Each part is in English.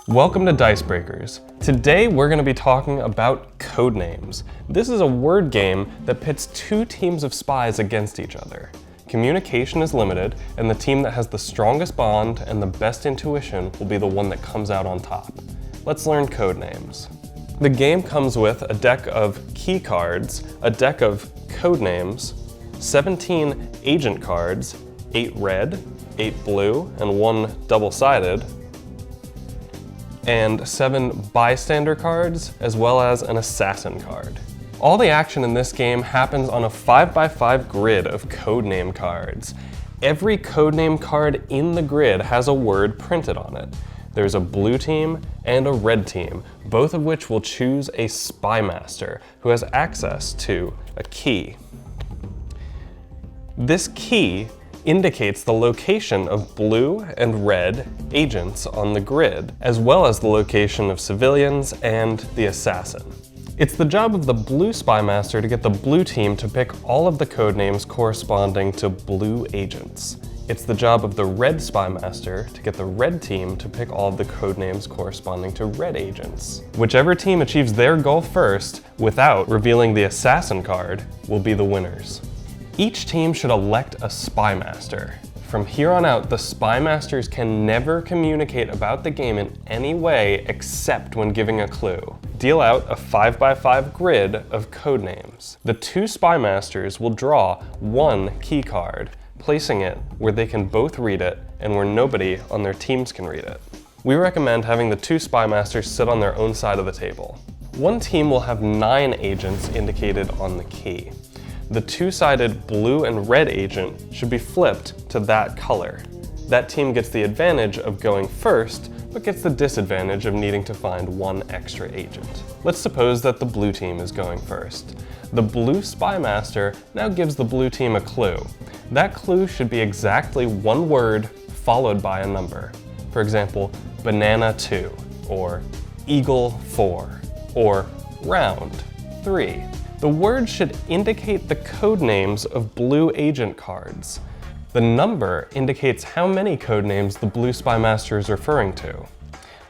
Welcome to Dice Breakers. Today we're going to be talking about Codenames. This is a word game that pits two teams of spies against each other. Communication is limited, and the team that has the strongest bond and the best intuition will be the one that comes out on top. Let's learn Codenames. The game comes with a deck of key cards, a deck of Codenames, 17 agent cards, 8 red, 8 blue, and 1 double-sided, and 7 bystander cards, as well as an assassin card. All the action in this game happens on a 5x5 grid of codename cards. Every codename card in the grid has a word printed on it. There's a blue team and a red team, both of which will choose a spy master who has access to a key. This key indicates the location of blue and red agents on the grid, as well as the location of civilians and the assassin. It's the job of the blue spy master to get the blue team to pick all of the codenames corresponding to blue agents. It's the job of the red spy master to get the red team to pick all of the codenames corresponding to red agents. Whichever team achieves their goal first, without revealing the assassin card, will be the winners. Each team should elect a spy master. From here on out, the spy masters can never communicate about the game in any way except when giving a clue. Deal out a 5x5 grid of codenames. The two spy masters will draw one key card, placing it where they can both read it and where nobody on their teams can read it. We recommend having the two spy masters sit on their own side of the table. One team will have 9 agents indicated on the key. The two-sided blue and red agent should be flipped to that color. That team gets the advantage of going first, but gets the disadvantage of needing to find one extra agent. Let's suppose that the blue team is going first. The blue spy master now gives the blue team a clue. That clue should be exactly one word followed by a number. For example, banana 2, or eagle 4, or round 3. The word should indicate the codenames of blue agent cards. The number indicates how many codenames the blue spy master is referring to.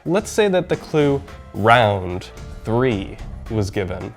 Let's say that the clue round 3 was given.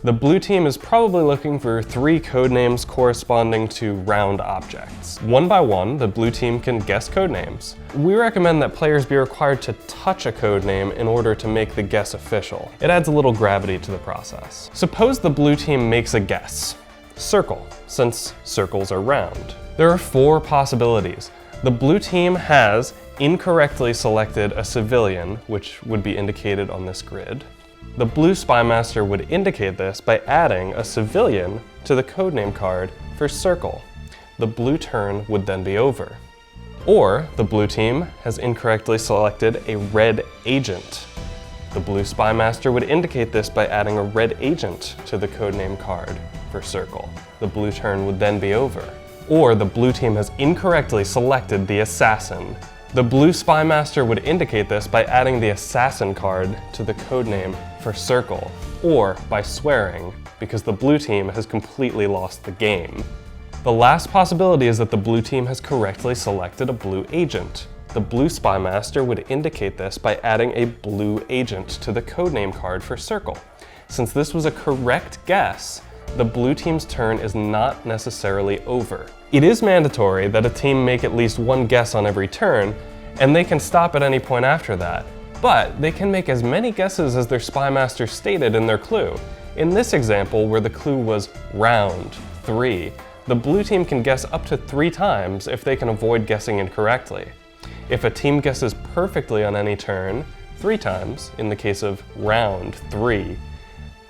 The blue team is probably looking for 3 codenames corresponding to round objects. One by one, the blue team can guess codenames. We recommend that players be required to touch a codename in order to make the guess official. It adds a little gravity to the process. Suppose the blue team makes a guess. Circle, since circles are round. There are 4 possibilities. The blue team has incorrectly selected a civilian, which would be indicated on this grid. The blue spy master would indicate this by adding a civilian to the codename card for circle. The blue turn would then be over. Or the blue team has incorrectly selected a red agent. The blue spy master would indicate this by adding a red agent to the codename card for circle. The blue turn would then be over. Or the blue team has incorrectly selected the assassin. The blue spy master would indicate this by adding the assassin card to the codename for circle, or by swearing, because the blue team has completely lost the game. The last possibility is that the blue team has correctly selected a blue agent. The blue spy master would indicate this by adding a blue agent to the codename card for circle. Since this was a correct guess, the blue team's turn is not necessarily over. It is mandatory that a team make at least one guess on every turn, and they can stop at any point after that. But they can make as many guesses as their spy master stated in their clue. In this example, where the clue was round 3, the blue team can guess up to 3 times if they can avoid guessing incorrectly. If a team guesses perfectly on any turn, 3 times, in the case of round 3,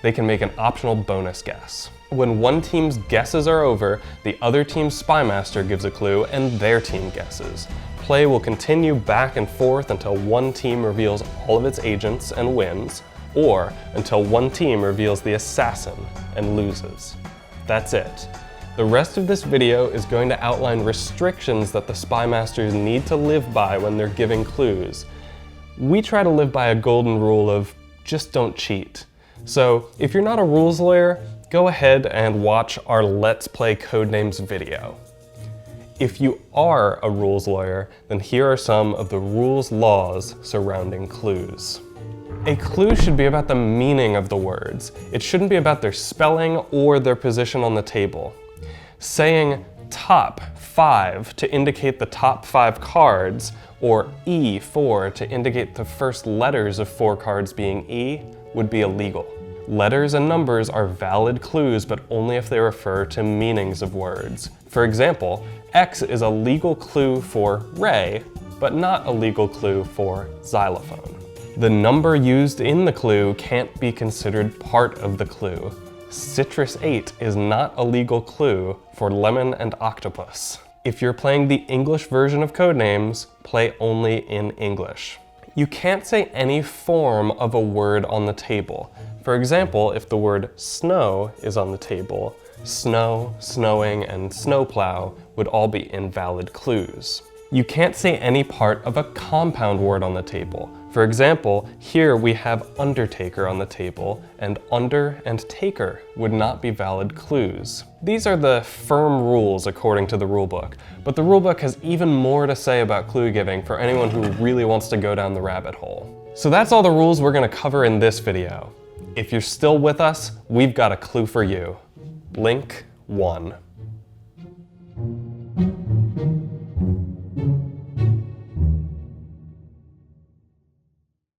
they can make an optional bonus guess. When one team's guesses are over, the other team's spy master gives a clue and their team guesses. Play will continue back and forth until one team reveals all of its agents and wins, or until one team reveals the assassin and loses. That's it. The rest of this video is going to outline restrictions that the spy masters need to live by when they're giving clues. We try to live by a golden rule of just don't cheat. So if you're not a rules lawyer, go ahead and watch our Let's Play Codenames video. If you are a rules lawyer, then here are some of the rules laws surrounding clues. A clue should be about the meaning of the words. It shouldn't be about their spelling or their position on the table. Saying top 5 to indicate the top 5 cards, or E4 to indicate the first letters of 4 cards being E, would be illegal. Letters and numbers are valid clues, but only if they refer to meanings of words. For example, X is a legal clue for Ray, but not a legal clue for xylophone. The number used in the clue can't be considered part of the clue. Citrus 8 is not a legal clue for lemon and octopus. If you're playing the English version of Codenames, play only in English. You can't say any form of a word on the table. For example, if the word snow is on the table, snow, snowing, and snowplow would all be invalid clues. You can't say any part of a compound word on the table. For example, here we have undertaker on the table, and under and taker would not be valid clues. These are the firm rules according to the rulebook, but the rulebook has even more to say about clue giving for anyone who really wants to go down the rabbit hole. So that's all the rules we're going to cover in this video. If you're still with us, we've got a clue for you. Link 1.